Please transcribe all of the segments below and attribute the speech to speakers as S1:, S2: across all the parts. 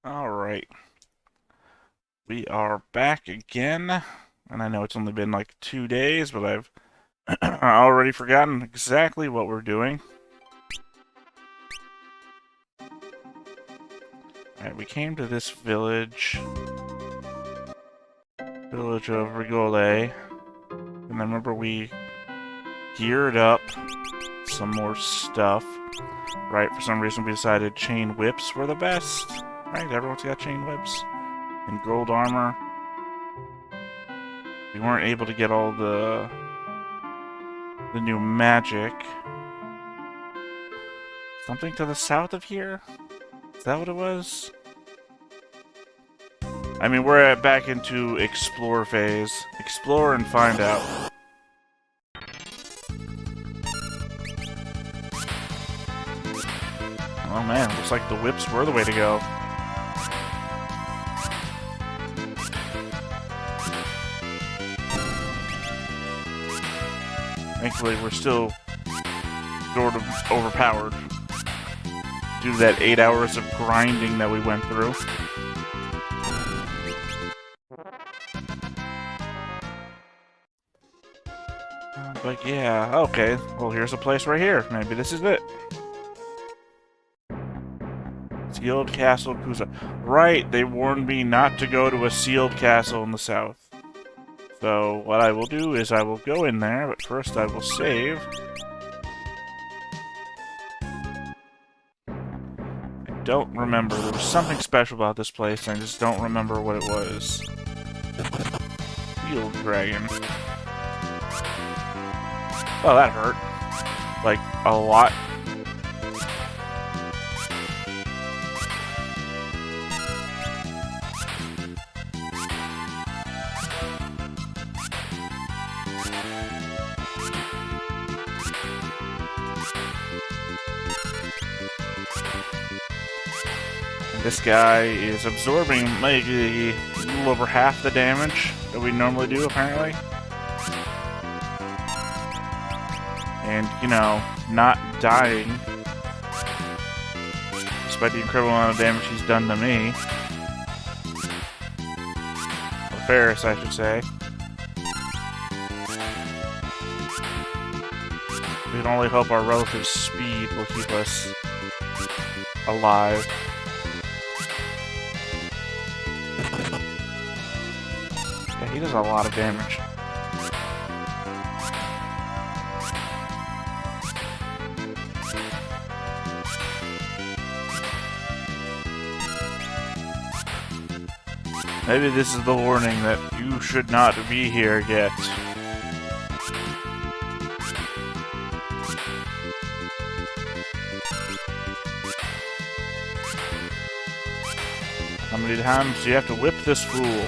S1: Alright, we are back again, and I know it's only been like 2 days, but I've already forgotten exactly what we're doing. Alright, we came to this village of Rigole, and I remember we geared up some more stuff. Right, for some reason we decided chain whips were the best. Right, everyone's got chain whips. And gold armor. We weren't able to get all the new magic. Something to the south of here? Is that what it was? I mean, we're back into explore phase. Explore and find out. Oh man, looks like the whips were the way to go. Thankfully, we're still sort of overpowered due to that 8 hours of grinding that we went through. But yeah, okay. Well, here's a place right here. Maybe this is it. Sealed Castle Kusa. Right, they warned me not to go to a sealed castle in the south. So what I will do is I will go in there, but first I will save. I don't remember. There was something special about this place, and I just don't remember what it was. Field Dragon. Oh, that hurt. Like, a lot. This guy is absorbing maybe a little over half the damage that we normally do, apparently. And, you know, not dying, despite the incredible amount of damage he's done to me. Or Ferris, I should say. We can only hope our relative speed will keep us alive. Yeah, he does a lot of damage. Maybe this is the warning that you should not be here yet. How many times do you have to whip this fool?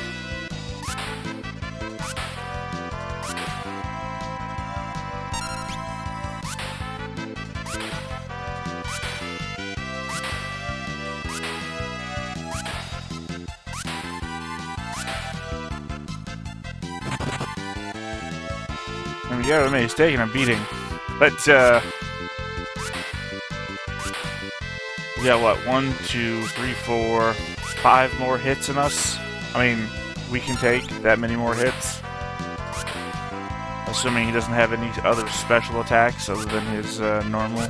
S1: I mean, yeah, he's taking a beating. But, we got what? 1, 2, 3, 4, 5 more hits in us? I mean, we can take that many more hits. Assuming he doesn't have any other special attacks other than his, normal.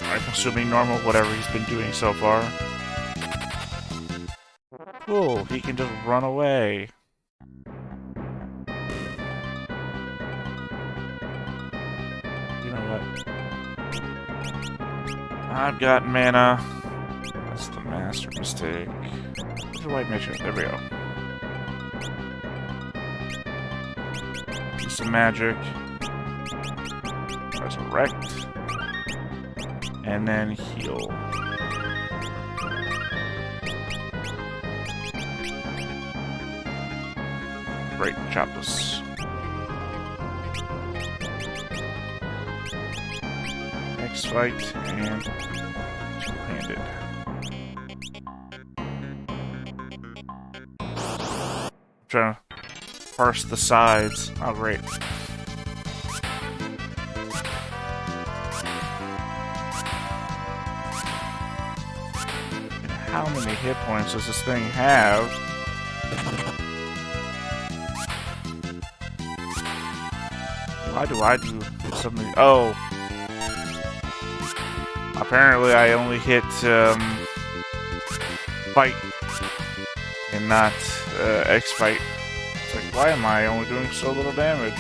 S1: I'm assuming normal, whatever he's been doing so far. Cool, he can just run away. I've got mana. That's the master mistake. Where's the white mission? There we go. Piece of magic. Resurrect. And then heal. Great, chop this. Next fight, and two-handed. Trying to parse the sides. Oh, great. How many hit points does this thing have? Why do I do something? Oh. Apparently I only hit, fight. And not, X-fight. It's like, why am I only doing so little damage?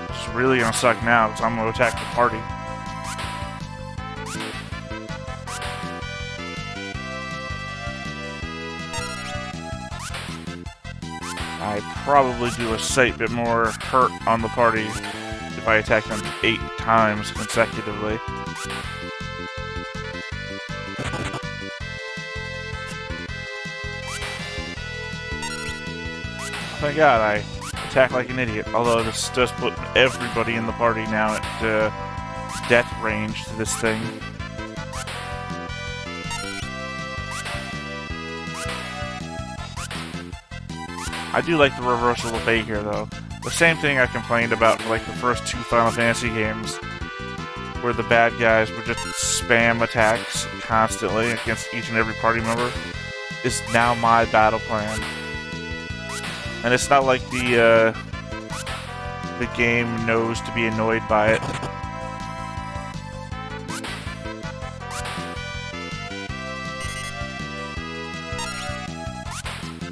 S1: It's really gonna suck now, because I'm gonna attack the party. I probably do a slight bit more hurt on the party if I attack them 8 times consecutively. Thank God I attack like an idiot, although this does put everybody in the party now at death range to this thing. I do like the reversal of fate here, though. The same thing I complained about for like the first 2 Final Fantasy games, where the bad guys would just spam attacks constantly against each and every party member, is now my battle plan. And it's not like the game knows to be annoyed by it.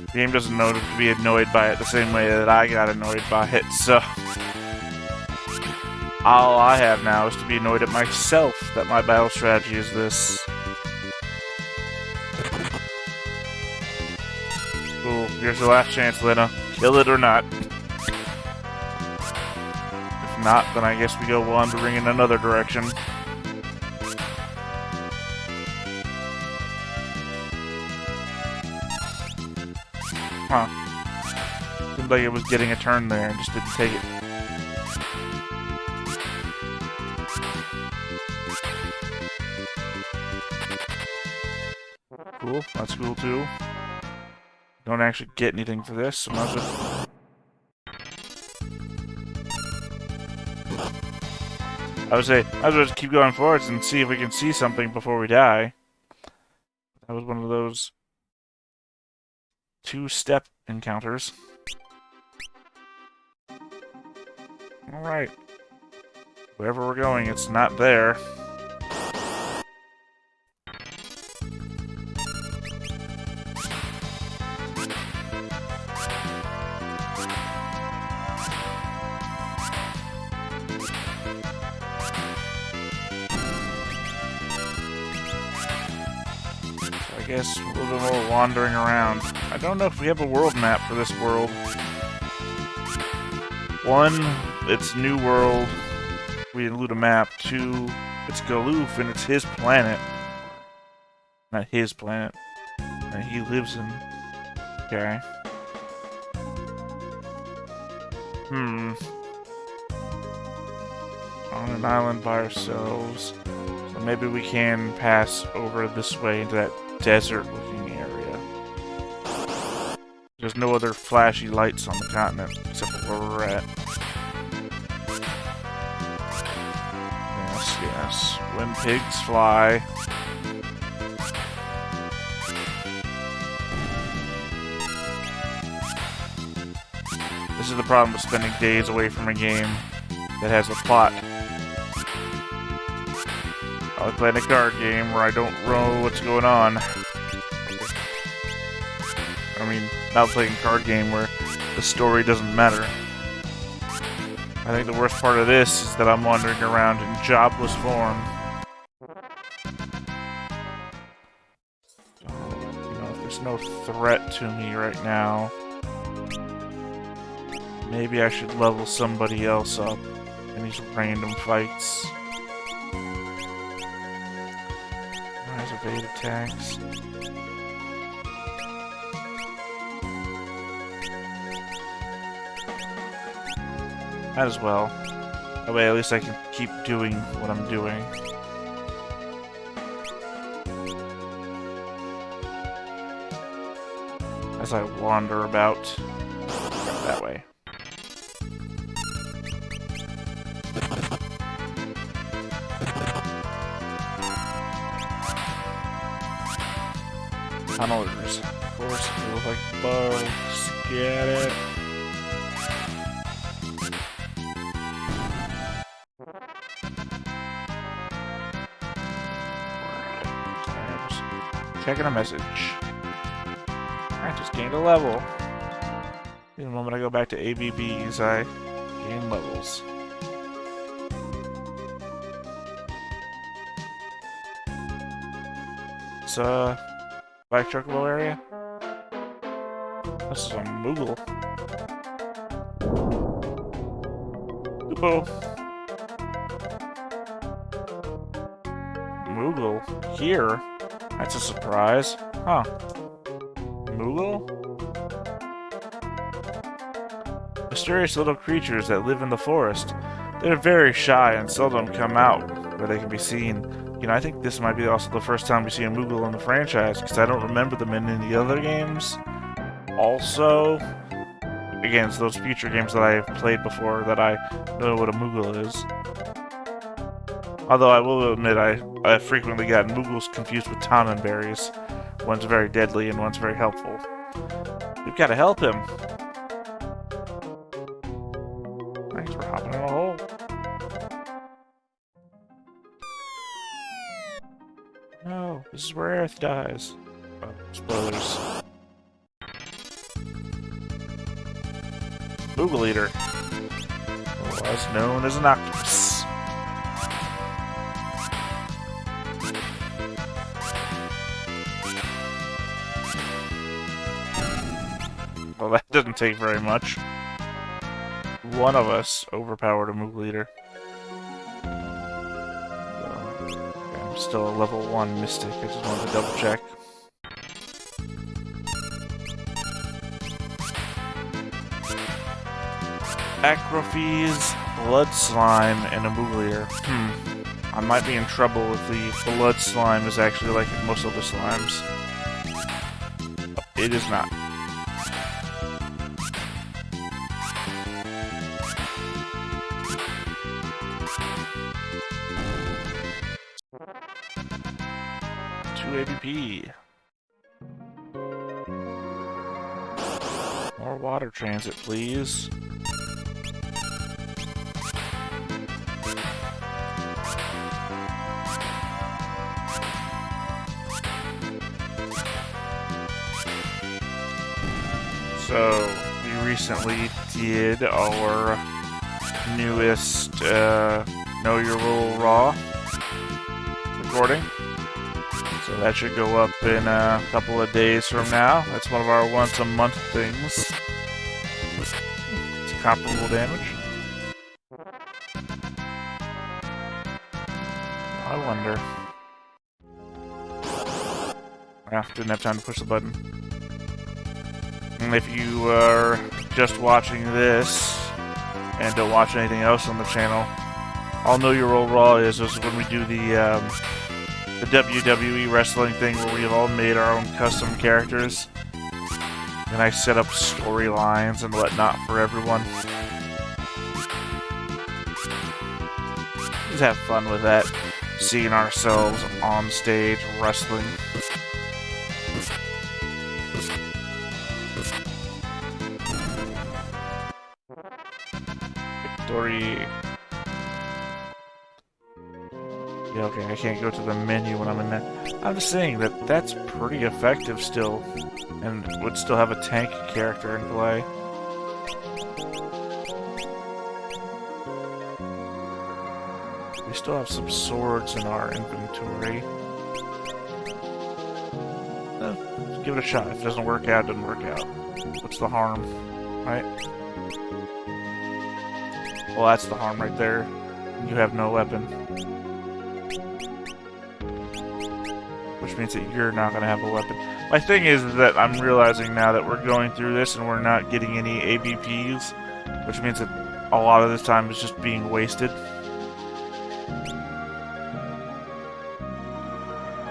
S1: The game doesn't know to be annoyed by it the same way that I got annoyed by it, so... all I have now is to be annoyed at myself that my battle strategy is this. Cool, here's your last chance, Lena. Kill it or not. If not, then I guess we go wandering in another direction. Huh. Seemed like it was getting a turn there and just didn't take it. Cool, that's cool too. Don't actually get anything for this, so might as well... I would say, might as well just keep going forwards and see if we can see something before we die. That was one of those 2-step encounters. Alright. Wherever we're going, it's not there. I guess a little bit more wandering around. I don't know if we have a world map for this world. 1, it's New World. We include a map. 2, it's Galoof and it's his planet. Not his planet. That he lives in. Okay. On an island by ourselves. So maybe we can pass over this way into that desert-looking area. There's no other flashy lights on the continent, except for where we're at. Yes, yes. When pigs fly. This is the problem with spending days away from a game that has a plot. I like playing a card game where I don't know what's going on. I mean, not playing a card game where the story doesn't matter. I think the worst part of this is that I'm wandering around in jobless form. So, you know, if there's no threat to me right now, maybe I should level somebody else up in these random fights. Evade attacks. Might as well. That way at least I can keep doing what I'm doing. As I wander about that way. tunnelers. Of course, they look like bugs. Get it? Checking a message. I just gained a level. The moment I go back to ABBs, I gain levels. It's a Black Chocobo area. This is a Moogle. Whoa. Moogle? Here? That's a surprise. Huh. Moogle? Mysterious little creatures that live in the forest. They're very shy and seldom come out where they can be seen. You know, I think this might be also the first time we see a Moogle in the franchise, because I don't remember them in any other games. Also, again, it's those future games that I've played before that I know what a Moogle is. Although I will admit I frequently got Moogles confused with Tonenberries. One's very deadly and one's very helpful. We've got to help him. Thanks for hopping in a hole. No, this is where Earth dies. Oh, spoilers. Moogle Eater. Otherwise known as an octopus. Well, that didn't take very much. One of us overpowered a Moogle Eater. I'm still a level 1 Mystic. I just wanted to double check. Acrophies, Blood Slime, and a Moogle Eater. I might be in trouble if the Blood Slime is actually like most of the slimes. It is not. ABP. More water transit, please. So, we recently did our newest Know Your Role Raw recording. So that should go up in a couple of days from now. That's one of our once-a-month things. It's comparable damage. I wonder. Didn't have time to push the button. And if you are just watching this and don't watch anything else on the channel, I'll Know Your Role Raw is when we do the WWE wrestling thing where we've all made our own custom characters. And I set up storylines and whatnot for everyone. Just have fun with that. Seeing ourselves on stage wrestling. Victory. Yeah, okay, I can't go to the menu when I'm in there. I'm just saying that that's pretty effective still, and would still have a tank character in play. We still have some swords in our inventory. Let's give it a shot. If it doesn't work out, it doesn't work out. What's the harm, right? Well, that's the harm right there. You have no weapon. Which means that you're not going to have a weapon. My thing is that I'm realizing now that we're going through this and we're not getting any ABPs, which means that a lot of this time is just being wasted.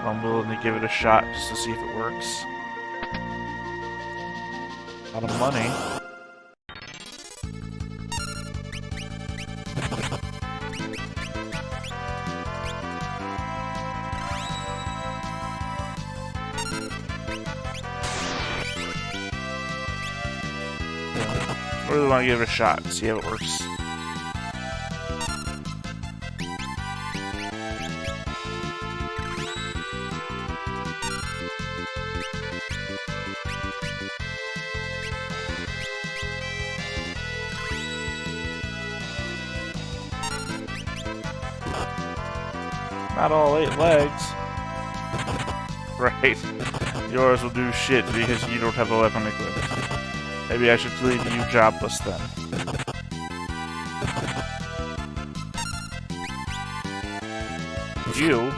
S1: I'm willing to give it a shot just to see if it works. A lot of money. really want to give it a shot and see how it works. Not all 8 legs. Right. Yours will do shit because you don't have a weapon equipped. Maybe I should leave you jobless then. You?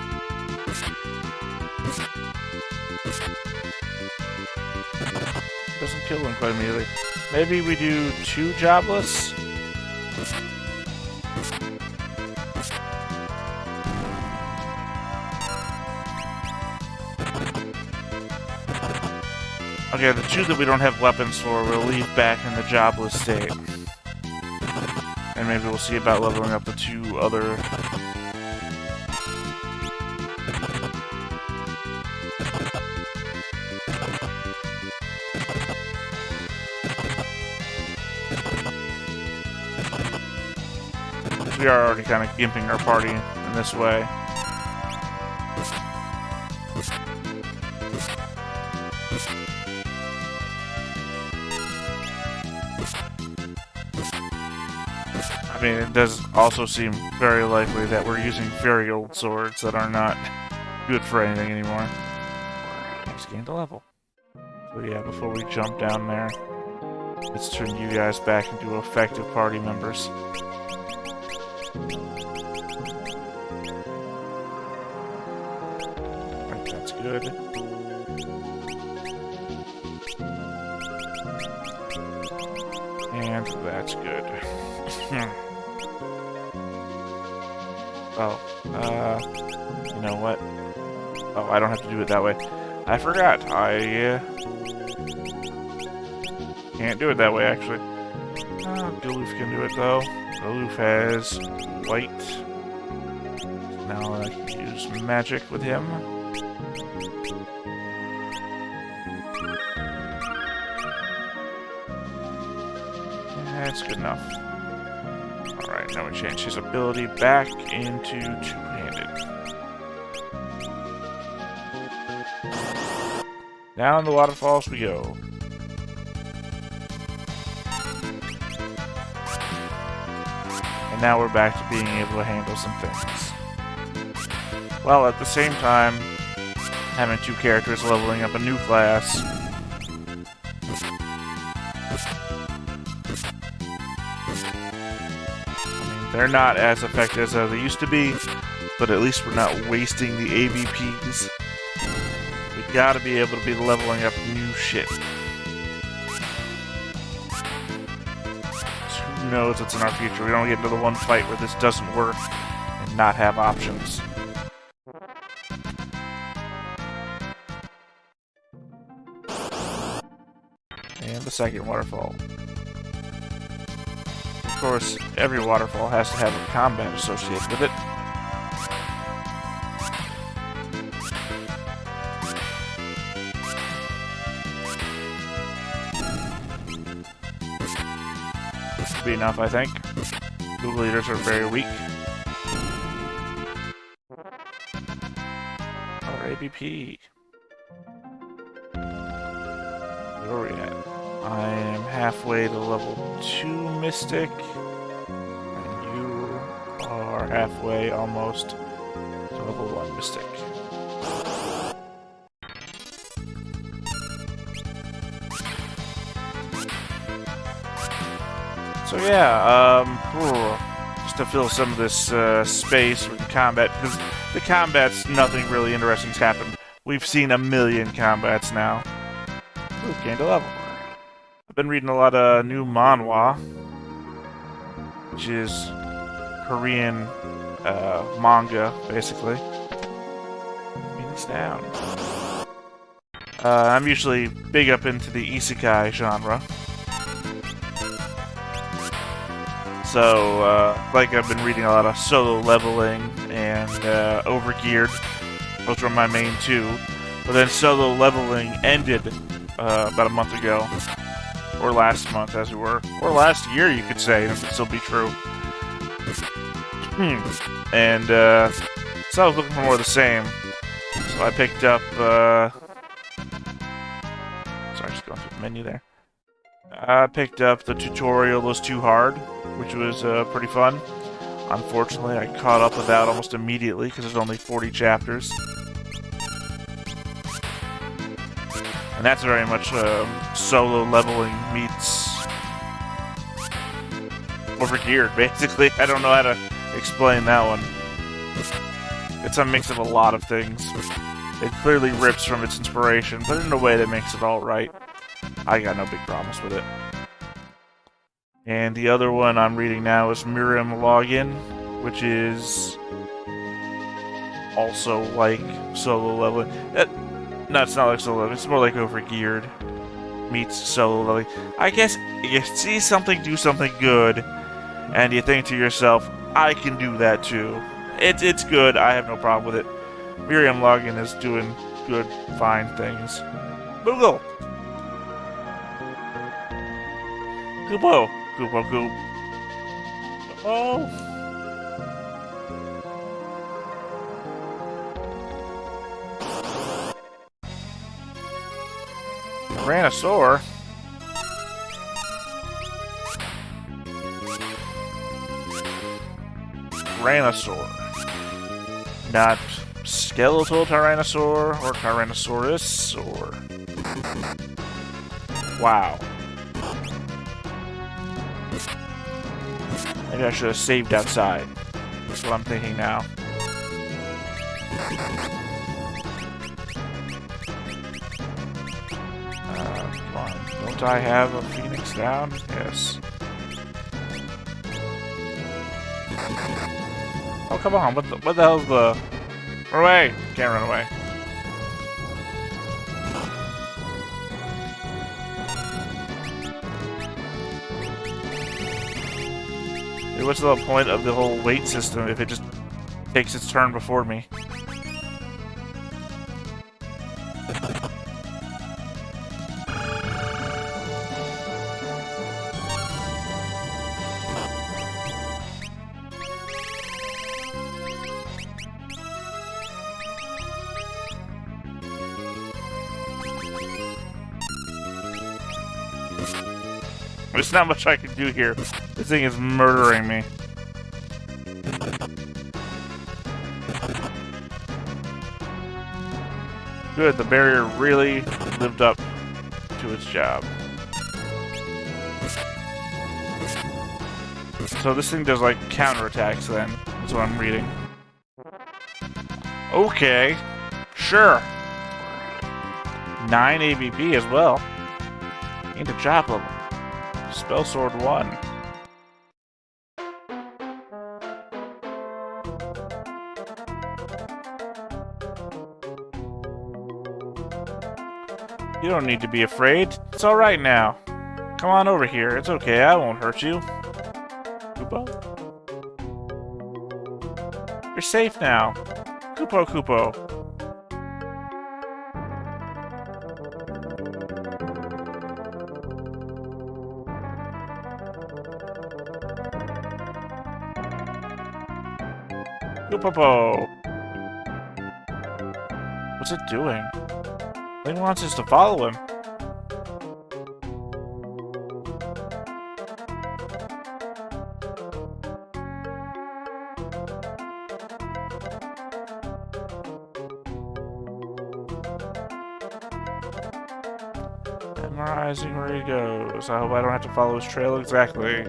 S1: Doesn't kill him quite immediately. Maybe we do 2 jobless? Okay, the 2 that we don't have weapons for, we'll leave back in the jobless state. And maybe we'll see about leveling up the 2 other... We are already kind of gimping our party in this way. I mean, it does also seem very likely that we're using very old swords that are not good for anything anymore. Just gained a level. So yeah, before we jump down there, let's turn you guys back into effective party members. Right, that's good. And that's good. Oh, you know what? Oh, I don't have to do it that way. I forgot. I can't do it that way, actually. Galoof can do it, though. Galoof has white. Now I can use magic with him. That's good enough. Alright, now we change his ability back into two-handed. Down the waterfalls we go. And now we're back to being able to handle some things. While at the same time, having 2 characters leveling up a new class. They're not as effective as they used to be, but at least we're not wasting the AVPs. We gotta be able to be leveling up new shit. Who knows what's in our future? We don't get into the one fight where this doesn't work and not have options. And the second waterfall. Of course, every waterfall has to have a combat associated with it. This should be enough, I think. Google leaders are very weak. Our ABP. Where are we at? I am halfway to level 2 Mystic, and you are halfway almost to level 1 Mystic. So yeah, just to fill some of this space with the combat, because the combat's nothing really interesting's happened. We've seen a million combats now. We've gained a level. I've been reading a lot of new manhwa, which is Korean manga, basically. Phoenix down. I'm usually big up into the isekai genre. So, like I've been reading a lot of Solo Leveling and Overgeared. Those were my main 2. But then Solo Leveling ended about a month ago. Or last month, as we were. Or last year, you could say, and it would still be true. And, so I was looking for more of the same. So I picked up, sorry, just going through the menu there. I picked up the tutorial Was Too Hard, which was, pretty fun. Unfortunately, I caught up with that almost immediately, because there's only 40 chapters. And that's very much, solo leveling meets overgeared, basically. I don't know how to explain that one. It's a mix of a lot of things. It clearly rips from its inspiration, but in a way that makes it all right. I got no big problems with it. And the other one I'm reading now is Miriam Login, which is also like solo leveling. No, it's not like solo leveling. It's more like overgeared meets solo leveling. I guess you see something, do something good, and you think to yourself, I can do that too. It's good. I have no problem with it. Miriam Login is doing good, fine things. Google! Goopo! Goopo Goop. Oh! Tyrannosaur? Tyrannosaur. Not skeletal Tyrannosaur or Tyrannosaurus or... Wow. Maybe I should have saved outside. That's what I'm thinking now. Come on. Don't I have a phoenix down? Yes. Oh, come on. What the hell's the... Run away! Can't run away. What's the point of the whole wait system if it just takes its turn before me? There's not much I can do here. This thing is murdering me. Good, the barrier really lived up to its job. So this thing does like counterattacks then, is what I'm reading. Okay, sure. 9 ABP as well. Into job level. Spell Sword 1. You don't need to be afraid. It's alright now. Come on over here. It's okay. I won't hurt you. Koopo? You're safe now. Koopo Koopo. Koopo. What's it doing? It wants us to follow him. Memorizing where he goes. I hope I don't have to follow his trail exactly.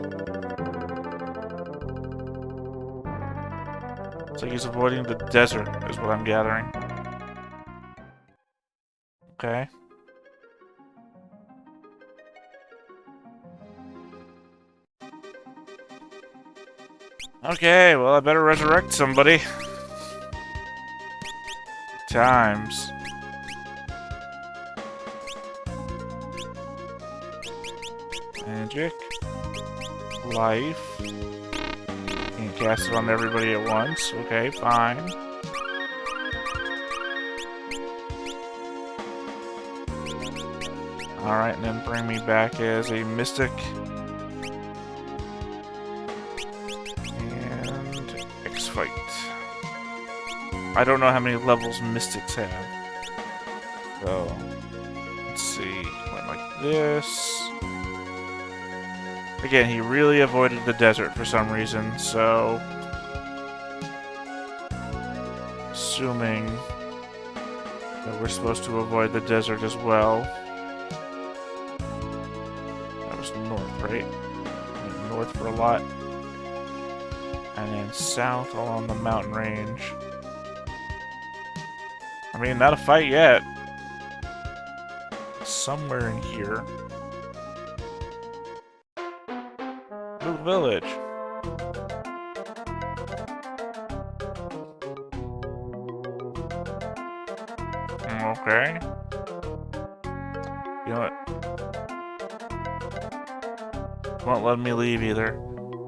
S1: It's like he's avoiding the desert, is what I'm gathering. Okay. Okay, well I better resurrect somebody. Times. Magic. Life. Can't cast it on everybody at once. Okay, fine. Alright, and then bring me back as a mystic. And X-Fight. I don't know how many levels mystics have. So, let's see. Went like this. Again, he really avoided the desert for some reason, so... Assuming that we're supposed to avoid the desert as well. That was north, right? Went north for a lot. And then south along the mountain range. I mean, not a fight yet. Somewhere in here. Blue Village. Okay. You know what? Won't let me leave either.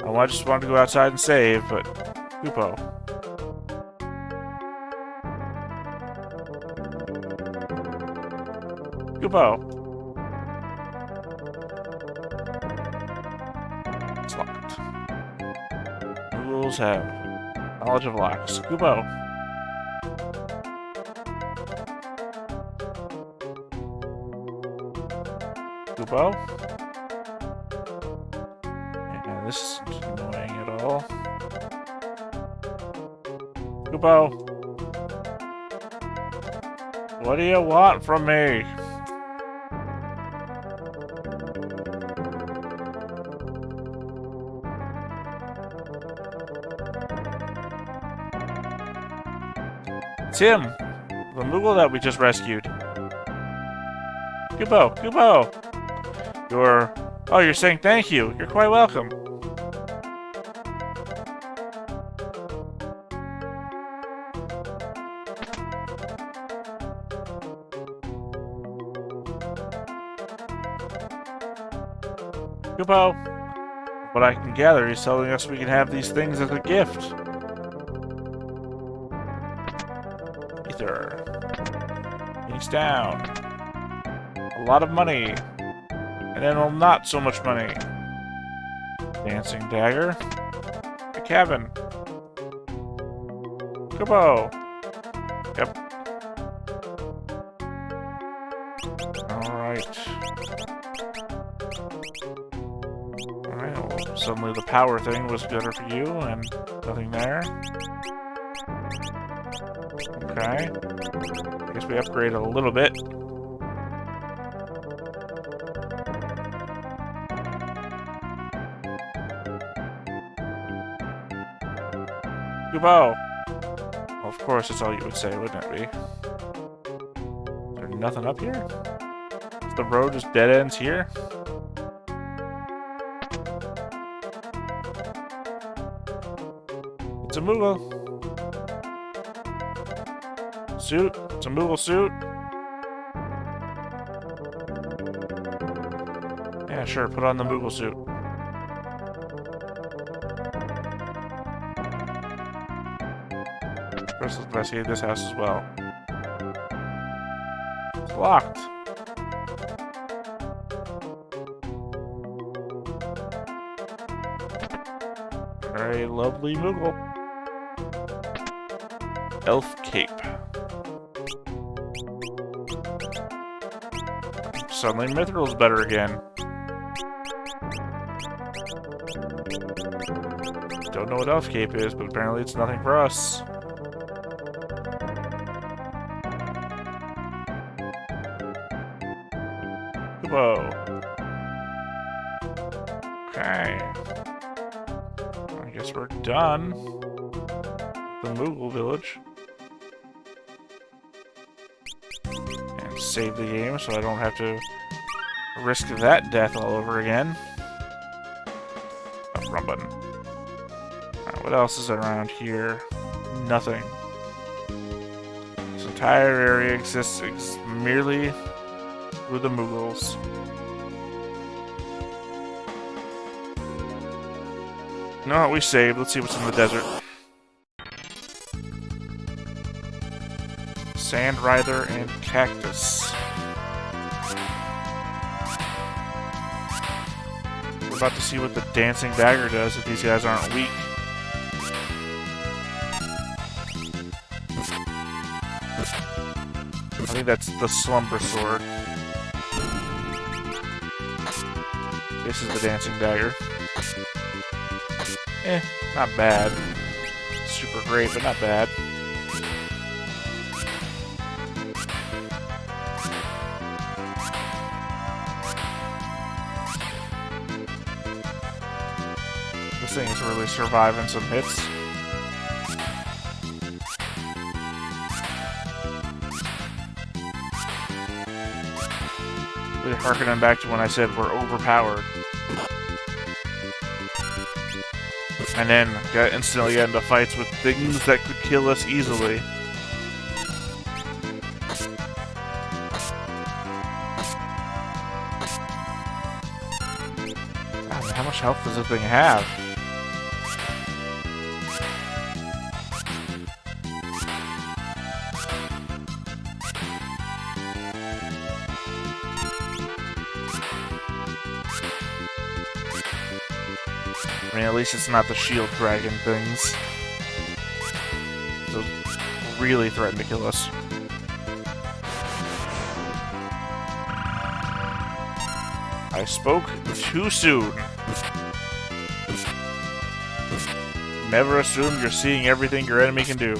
S1: I just wanted to go outside and save, but... Kupo. Kupo! It's locked. Rules have knowledge of locks. Kupo! Kupo? Yeah, this isn't annoying at all. Kupo! What do you want from me? It's him! The Moogle that we just rescued. Kupo! Kupo! Oh, you're saying thank you. You're quite welcome. Kupo! What I can gather, he's telling us we can have these things as a gift. Ether. He's down. A lot of money. And then, well, not so much money. Dancing dagger. A cabin. Kupo! Yep. Alright. Alright, well, suddenly the power thing was better for you, and nothing there. Okay. I guess we upgrade a little bit. Kupo! Well, of course, that's all you would say, wouldn't it be? Is there nothing up here? Is the road just dead ends here? It's a Moogle. Suit. It's a Moogle suit. Yeah, sure, put on the Moogle suit. Let's investigate this house as well. It's locked. Very lovely Moogle. Elf cape. Suddenly Mithril's better again. Don't know what elf cape is, but apparently it's nothing for us. Whoa. Okay. I guess we're done. The Moogle village. And save the game so I don't have to risk that death all over again. Oh, wrong button. Alright, what else is around here? Nothing. This entire area exists merely with the Moogles. No, we saved. Let's see what's in the desert. Sand Rider and Cactus. about to see what the dancing dagger does if these guys aren't weak. I think that's the slumber sword. This is the dancing dagger. Not bad. Super great, but not bad. This thing is really surviving some hits. Really harkening back to when I said we're overpowered. And then got instantly get into fights with things that could kill us easily. God, how much health does this thing have? I mean, at least it's not the shield dragon things. Those really threaten to kill us. I spoke too soon. Never assume you're seeing everything your enemy can do.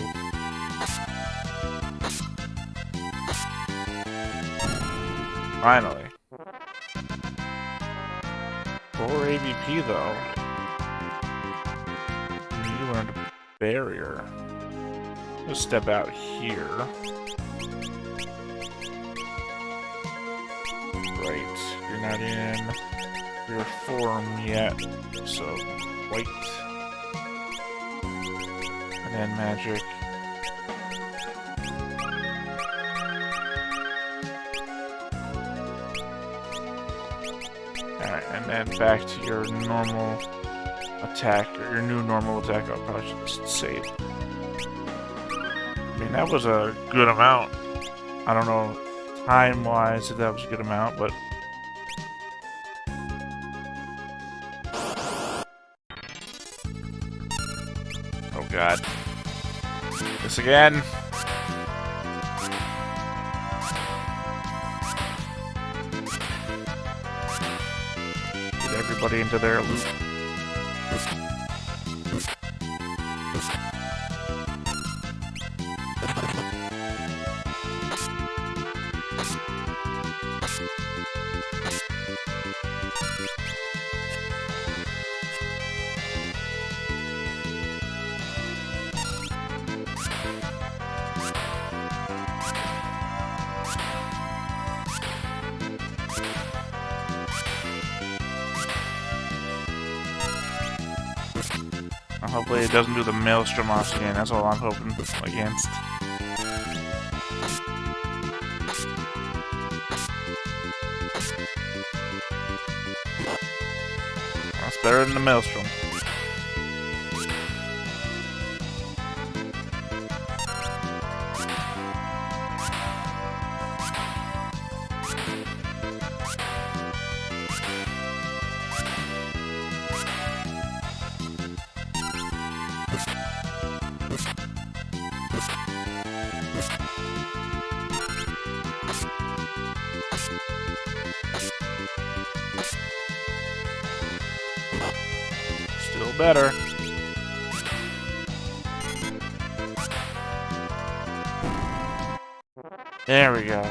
S1: Finally. 4 AVP though. You learned a barrier. Let's step out here. Right. You're not in your form yet. So, white. And then magic. Alright, and then back to your normal attack, or your new normal attack. I'll probably just save. I mean, that was a good amount. I don't know time-wise if that was a good amount, but... Oh god. This again. Get everybody into their loop. Hopefully it doesn't do the maelstrom off again, that's all I'm hoping against. That's better than the maelstrom. Still better. There we go.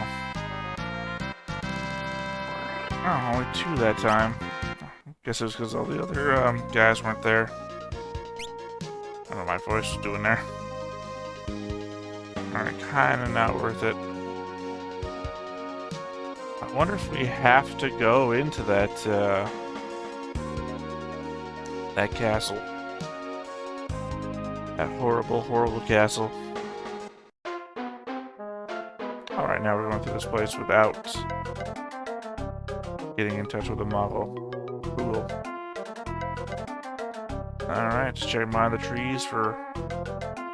S1: Oh, only 2 that time. Guess it was because all the other guys weren't there. I don't know what my voice was doing there. Alright, kinda not worth it. I wonder if we have to go into that, that castle. That horrible, horrible castle. Alright, now we're going through this place without getting in touch with the model. Cool. Alright, just checking behind the trees for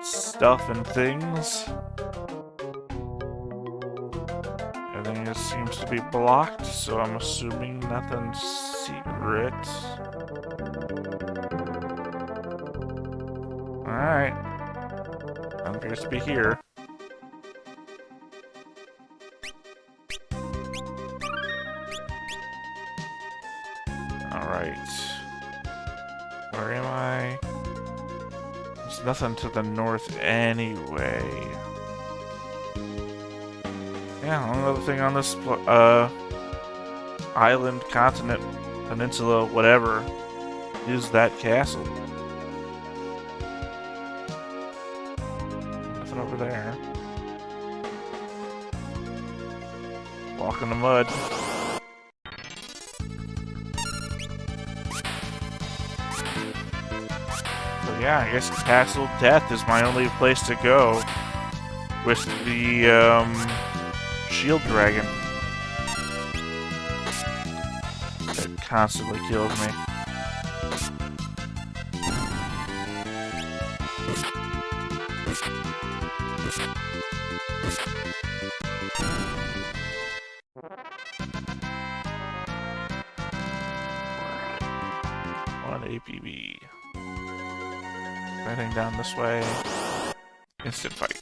S1: stuff and things. Everything just seems to be blocked, so I'm assuming nothing's secret. Alright. Appears to be here. Alright. Where am I? There's nothing to the north anyway. Yeah, only other thing on this island, continent, peninsula, whatever, is that castle. Nothing over there. Walk in the mud. So yeah, I guess Castle Death is my only place to go with the shield dragon that constantly kills me. One APB. Anything down this way? Instant fight.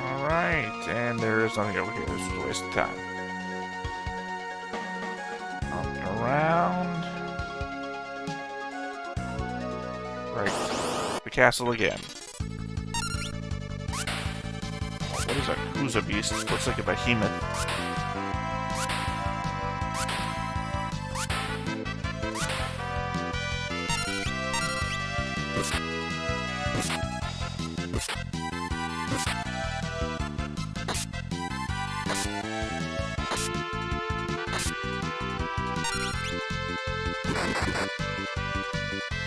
S1: Alright, and there's nothing over here. This was a waste of time. Up and around. Right. The castle again. What is a Kuza beast? It looks like a behemoth.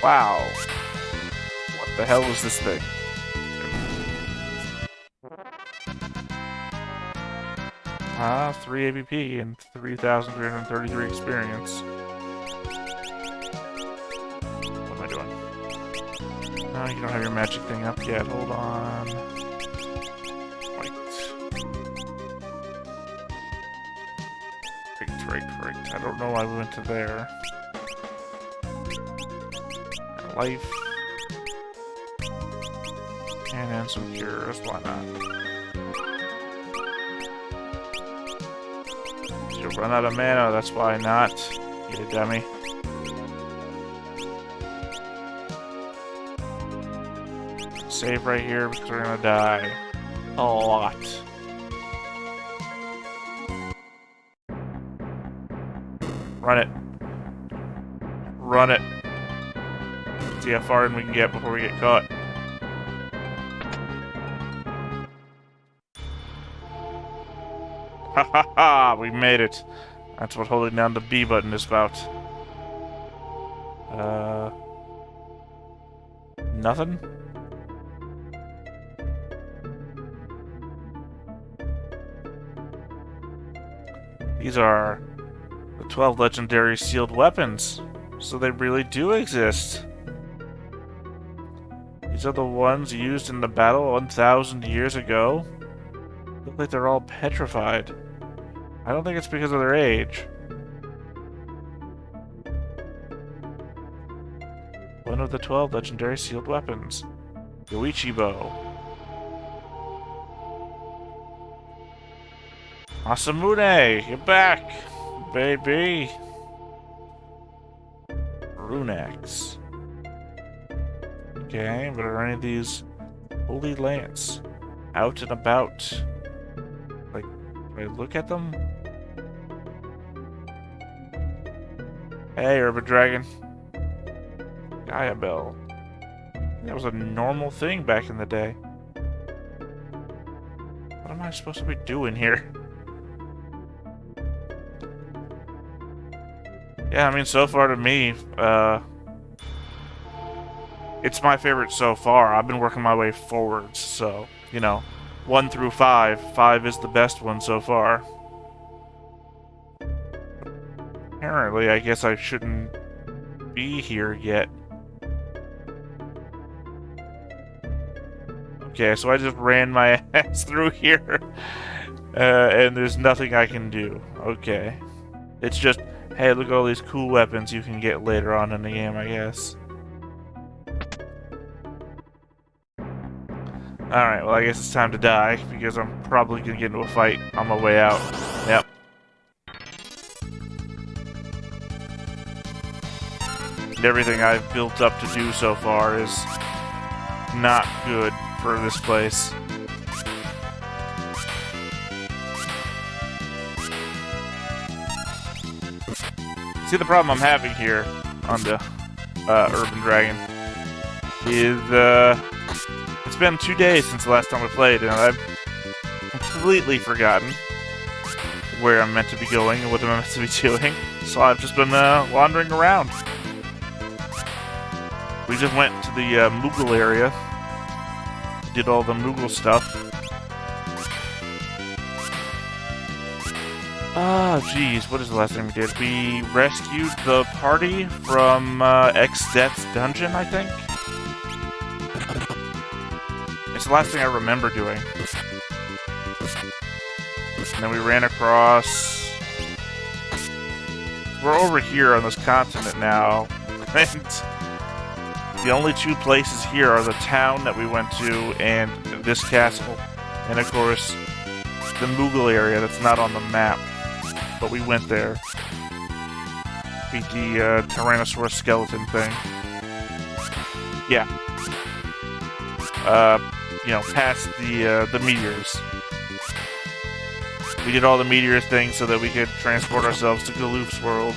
S1: Wow. What the hell is this thing? Ah, 3 ABP and 3,333 experience. What am I doing? No, you don't have your magic thing up yet. Hold on. Wait. Right. I don't know why we went to there. Life. And then some cures, why not? You'll run out of mana, that's why not. You dummy. Save right here because we're gonna die. A lot. Run it. Run it. See how far in we can get before we get caught. Ha ha ha! We made it. That's what holding down the B button is about. Nothing? These are the 12 legendary sealed weapons. So they really do exist. These are the ones used in the battle 1,000 years ago. Look like they're all petrified. I don't think it's because of their age. One of the 12 legendary sealed weapons. Yoichi bow. Masamune, you're back, baby. Runex. Okay, but are any of these Holy Lance out and about? Like, do I look at them? Hey, Urban Dragon. Gaia Bell. That was a normal thing back in the day. What am I supposed to be doing here? Yeah, I mean, so far to me, it's my favorite so far. I've been working my way forwards, so, you know, 1 through 5. 5 is the best one so far. Apparently, I guess I shouldn't be here yet. Okay, so I just ran my ass through here, and there's nothing I can do. Okay. It's just, hey, look at all these cool weapons you can get later on in the game, I guess. Alright, well, I guess it's time to die, because I'm probably gonna get into a fight on my way out. Yep. And everything I've built up to do so far is not good for this place. See, the problem I'm having here on the Urban Dragon is, it's been 2 days since the last time I played, and I've completely forgotten where I'm meant to be going and what I'm meant to be doing. So I've just been wandering around. We just went to the Moogle area, did all the Moogle stuff. Ah, geez, what is the last thing we did? We rescued the party from XIII's dungeon, I think? It's the last thing I remember doing. And then we ran across... We're over here on this continent now, and the only 2 places here are the town that we went to and this castle. And of course, the Moogle area that's not on the map. But we went there. Beat the Tyrannosaurus skeleton thing. Yeah. You know, past the meteors. We did all the meteor things so that we could transport ourselves to Galoof's world.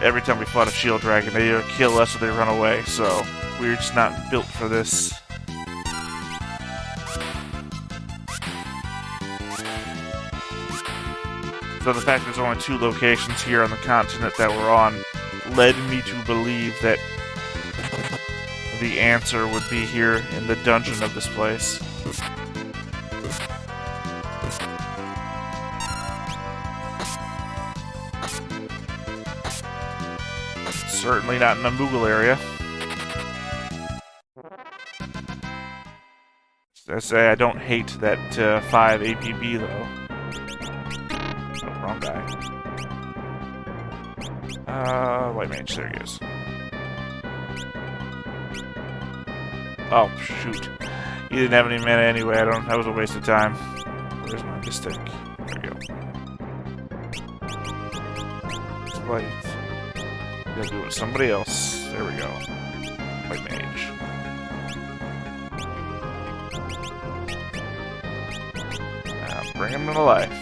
S1: Every time we fought a shield dragon, they either kill us or they run away, so we're just not built for this. So the fact there's only 2 locations here on the continent that we're on led me to believe that the answer would be here in the dungeon of this place. Certainly not in the Moogle area. I say I don't hate that 5 APB though. Oh, wrong guy. White mage, there he is. Oh shoot. He didn't have any mana anyway, that was a waste of time. Where's my mystic? There we go. White. Gotta do it with somebody else. There we go. White mage. Bring him to life.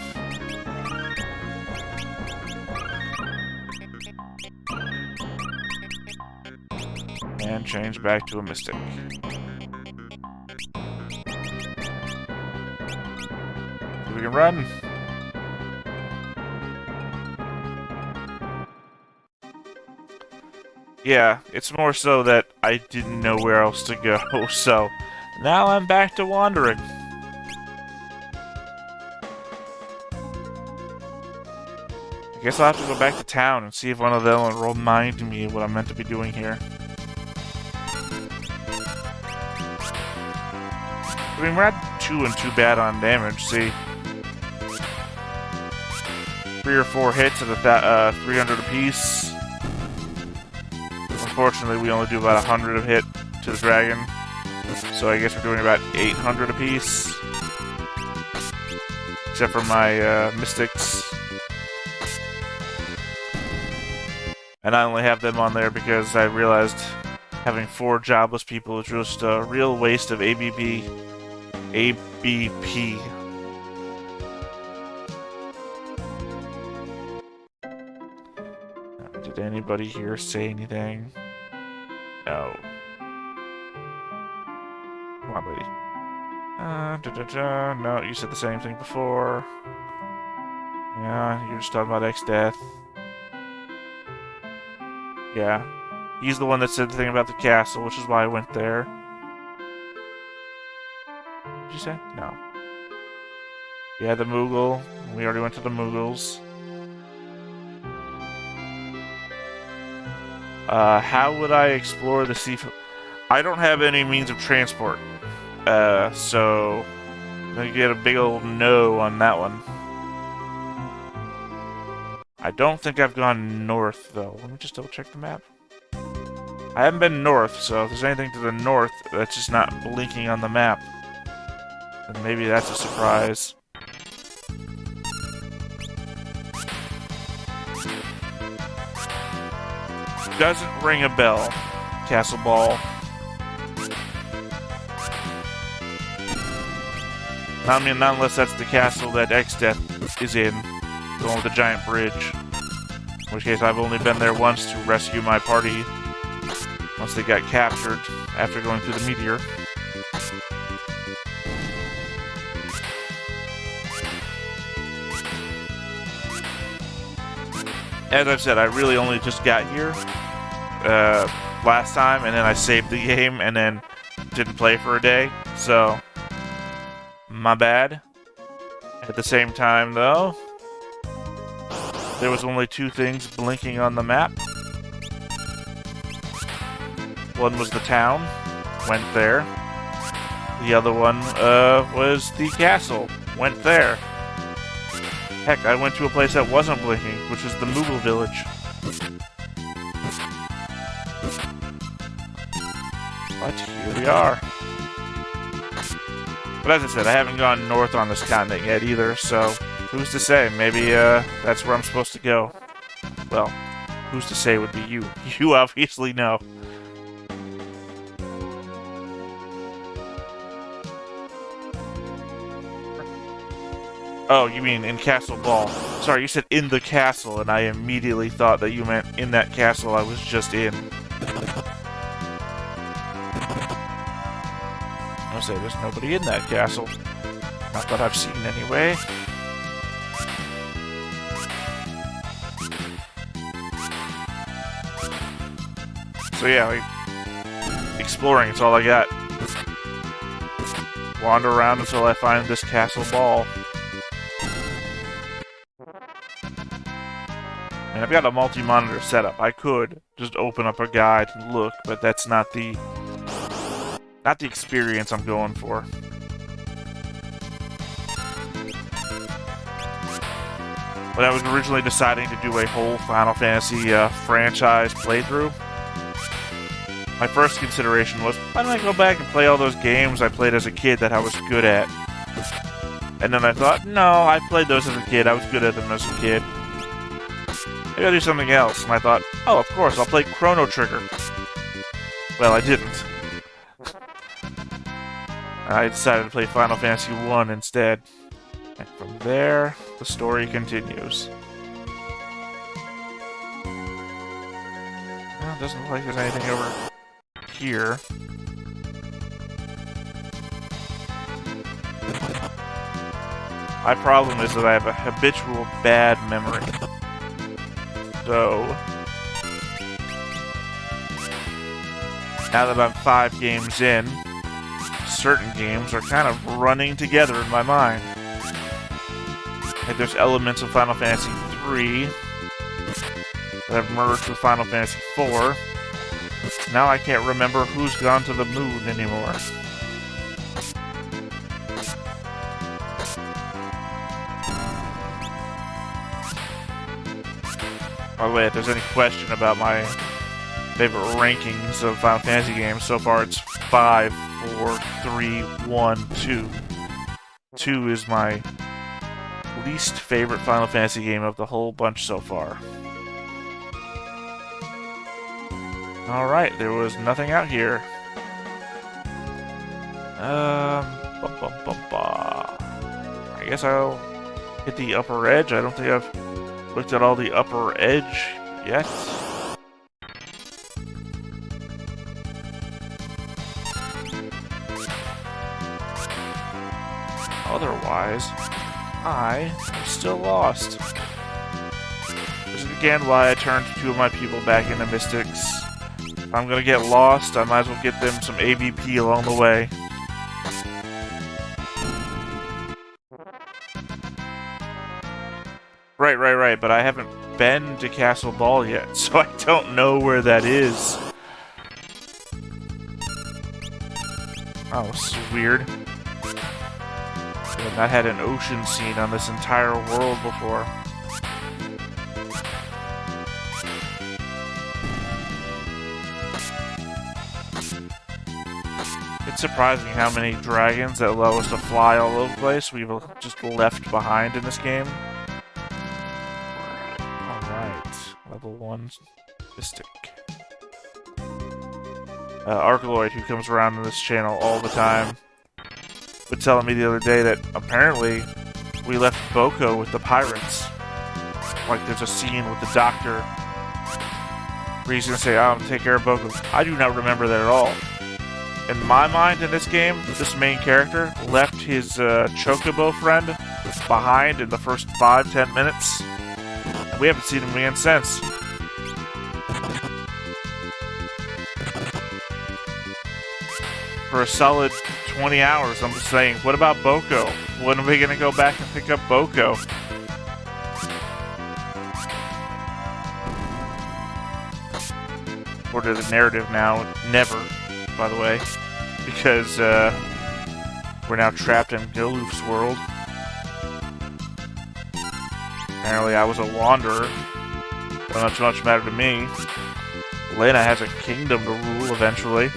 S1: And change back to a mystic. So we can run. Yeah, it's more so that I didn't know where else to go, so now I'm back to wandering. I guess I'll have to go back to town and see if one of them will remind me of what I'm meant to be doing here. I mean, we're not doing too bad on damage, see? 3 or 4 hits at 300 apiece. Unfortunately, we only do about 100 of hit to the dragon, so I guess we're doing about 800 apiece. Except for my mystics. And I only have them on there because I realized having 4 jobless people is just a real waste of ABP. Did anybody here say anything? No. Come on, lady. No, you said the same thing before. Yeah, you're just talking about X-Death. Yeah. He's the one that said the thing about the castle, which is why I went there. Did you say? No. Yeah, the Moogle. We already went to the Moogles. How would I explore the sea? I don't have any means of transport. So I'm gonna get a big old no on that one. I don't think I've gone north, though. Let me just double check the map. I haven't been north, so if there's anything to the north that's just not blinking on the map, then maybe that's a surprise. Doesn't ring a bell. Castle Ball. I mean, not unless that's the castle that X-Death is in, the one with the giant bridge. In which case, I've only been there once to rescue my party once they got captured after going through the meteor. As I've said, I really only just got here last time, and then I saved the game and then didn't play for a day, so my bad. At the same time, though, there was only two things blinking on the map. One was the town, went there. The other one was the castle, went there. Heck, I went to a place that wasn't blinking, which was the Moogle Village. But here we are. But as I said, I haven't gone north on this continent yet either, so who's to say? Maybe that's where I'm supposed to go. Well, who's to say would be you. You obviously know. Oh, you mean in Castle Ball. Sorry, you said in the castle, and I immediately thought that you meant in that castle I was just in. I'll say there's nobody in that castle. Not that I've seen anyway. So yeah, like, exploring, it's all I got. Wander around until I find this Castle Ball. And I've got a multi-monitor setup. I could just open up a guide and look, but that's not the experience I'm going for. When I was originally deciding to do a whole Final Fantasy franchise playthrough, my first consideration was, why don't I go back and play all those games I played as a kid that I was good at? And then I thought, no, I played those as a kid. I was good at them as a kid. Maybe I'll do something else. And I thought, oh, of course, I'll play Chrono Trigger. Well, I didn't. I decided to play Final Fantasy I instead. And from there, the story continues. Well, it doesn't look like there's anything over here. My problem is that I have a habitual bad memory. So, now that I'm 5 games in, certain games are kind of running together in my mind. Like there's elements of Final Fantasy III that have merged with Final Fantasy IV. Now I can't remember who's gone to the moon anymore. By the way, if there's any question about my favorite rankings of Final Fantasy games, so far it's 5, 4, 3, 1, 2. 2 is my least favorite Final Fantasy game of the whole bunch so far. Alright, there was nothing out here. I guess I'll hit the upper edge. I don't think I've looked at all the upper edge yet. Otherwise, I am still lost. This is again why I turned 2 of my people back into mystics. If I'm gonna get lost, I might as well get them some AVP along the way. Right, but I haven't been to Castle Ball yet, so I don't know where that is. Oh, this is weird. I've not had an ocean scene on this entire world before. It's surprising how many dragons that allow us to fly all over the place we've just left behind in this game. Level 1 Mystic. Arcaloid, who comes around in this channel all the time, was telling me the other day that apparently we left Boko with the pirates. Like there's a scene with the doctor where he's gonna say, "I'm gonna take care of Boko." I do not remember that at all. In my mind, in this game, this main character left his Chocobo friend behind in the first 5-10 minutes. We haven't seen him again since. For a solid 20 hours, I'm just saying, what about Boko? When are we gonna go back and pick up Boko? Or to the narrative now, never, by the way. Because, we're now trapped in Goluf's world. Apparently I was a wanderer. Don't much matter to me. Lena has a kingdom to rule eventually.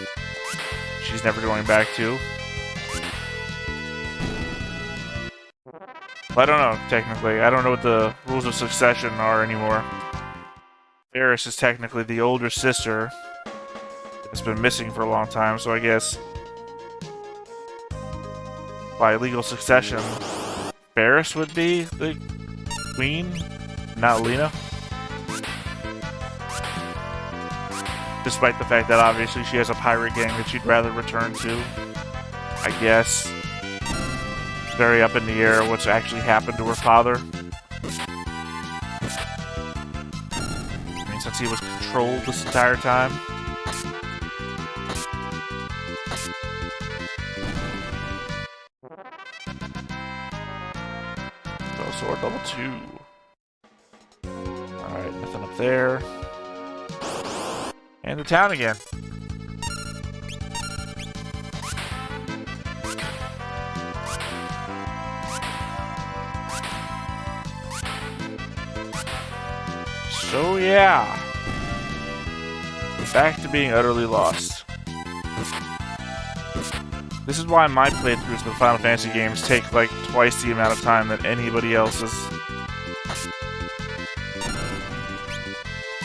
S1: She's never going back to. Well, I don't know, technically. I don't know what the rules of succession are anymore. Ferris is technically the older sister. It's been missing for a long time, so I guess by legal succession, Ferris would be the queen, not Lena. Despite the fact that obviously she has a pirate gang that she'd rather return to. I guess. It's very up in the air what's actually happened to her father. I mean, since he was controlled this entire time. Sword level 2. Alright, nothing up there. And the town again. So yeah. Back to being utterly lost. This is why my playthroughs of the Final Fantasy games take like twice the amount of time than anybody else's.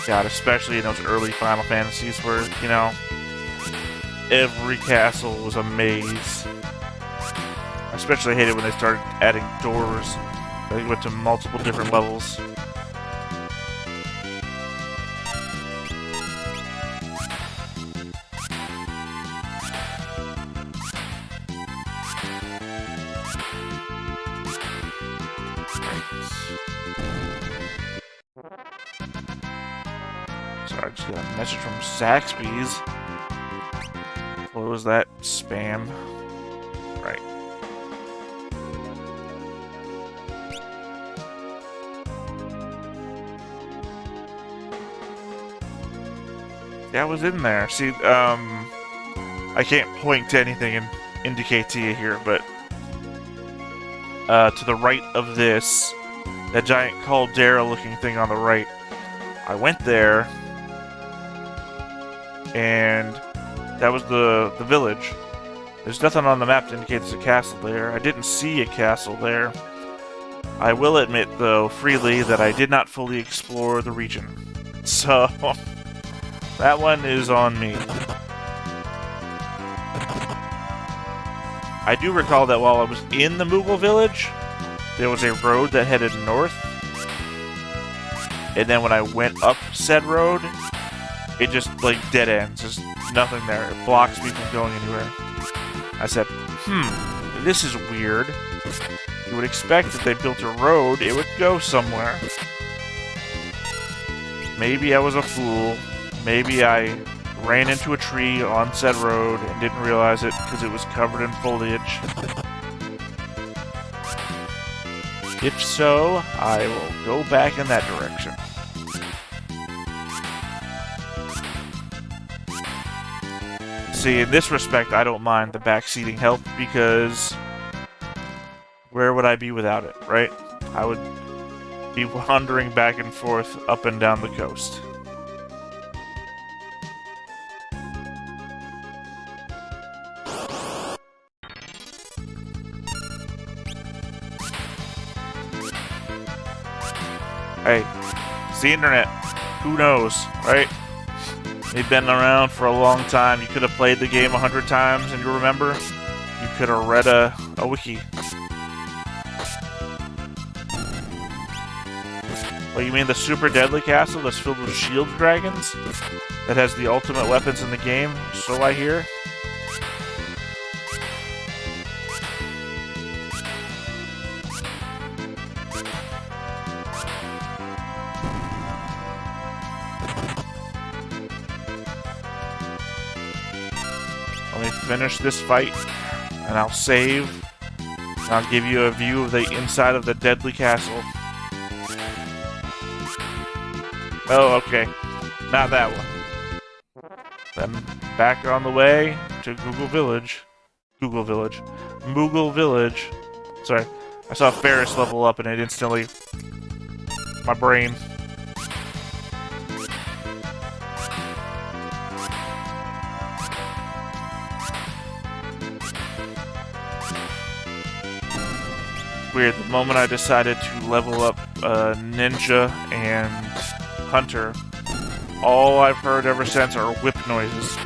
S1: God, especially in those early Final Fantasies where, you know, every castle was a maze. I especially hated when they started adding doors. They went to multiple different levels. Sorry, I just got a message from Zaxby's. What was that? Spam. Right. Yeah, I was in there. See, I can't point to anything and indicate to you here, but to the right of this, that giant caldera-looking thing on the right, I went there, and that was the village. There's nothing on the map to indicate there's a castle there. I didn't see a castle there. I will admit, though, freely, that I did not fully explore the region. So, that one is on me. I do recall that while I was in the Moogle village, there was a road that headed north. And then when I went up said road, it just, like, dead ends. There's nothing there. It blocks me from going anywhere. I said, this is weird. You would expect if they built a road, it would go somewhere. Maybe I was a fool. Maybe I ran into a tree on said road and didn't realize it because it was covered in foliage. If so, I will go back in that direction. See, in this respect, I don't mind the backseating help because where would I be without it, right? I would be wandering back and forth up and down the coast. Hey, it's the internet. Who knows, right? They've been around for a long time. You could have played the game 100 times and you remember. You could have read a wiki. Well, you mean the super deadly castle that's filled with shield dragons? That has the ultimate weapons in the game, so I hear? Let me finish this fight, and I'll save, and I'll give you a view of the inside of the deadly castle. Oh, okay. Not that one. Then back on the way to Google Village. Moogle Village. Sorry. I saw Ferris level up and it instantly... My brain. Weird. The moment I decided to level up Ninja and Hunter, all I've heard ever since are whip noises.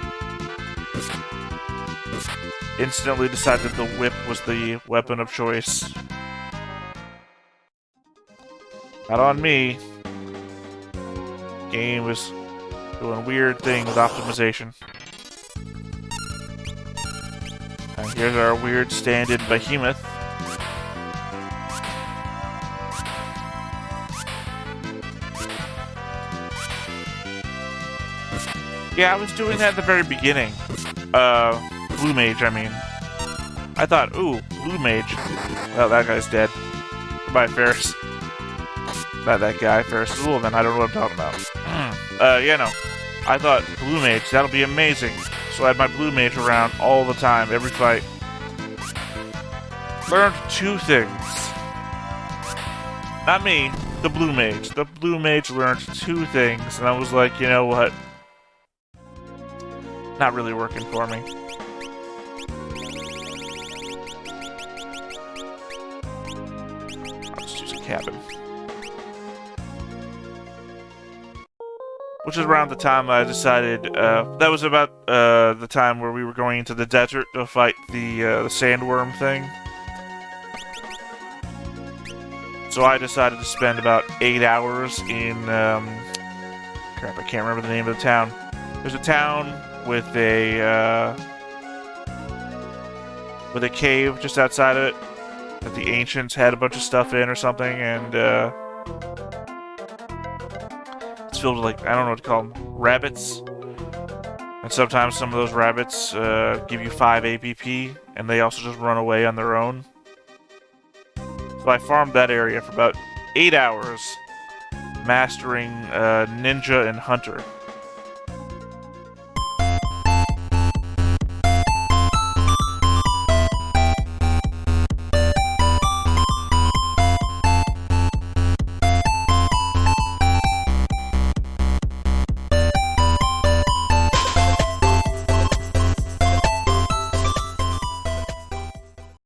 S1: Instantly decided the whip was the weapon of choice. Not on me. Game was doing weird things with optimization. And here's our weird stand-in behemoth. Yeah, I was doing that at the very beginning. Blue Mage, I mean. I thought, ooh, Blue Mage. Well, that guy's dead. Goodbye, Ferris. Not that guy, Ferris is Wolfman. I don't know what I'm talking about. Yeah, no. I thought, Blue Mage, that'll be amazing. So I had my Blue Mage around all the time, every fight. Learned two things. Not me, the Blue Mage. The Blue Mage learned two things, and I was like, you know what? Not really working for me. I'll just use a cabin. Which is around the time I decided, that was about the time where we were going into the desert to fight the sandworm thing. So I decided to spend about 8 hours in, crap, I can't remember the name of the town. There's a town with a cave just outside of it that the ancients had a bunch of stuff in or something, and it's filled with, like, I don't know what to call them, rabbits. And sometimes some of those rabbits give you 5 APP, and they also just run away on their own. So I farmed that area for about 8 hours, mastering Ninja and Hunter.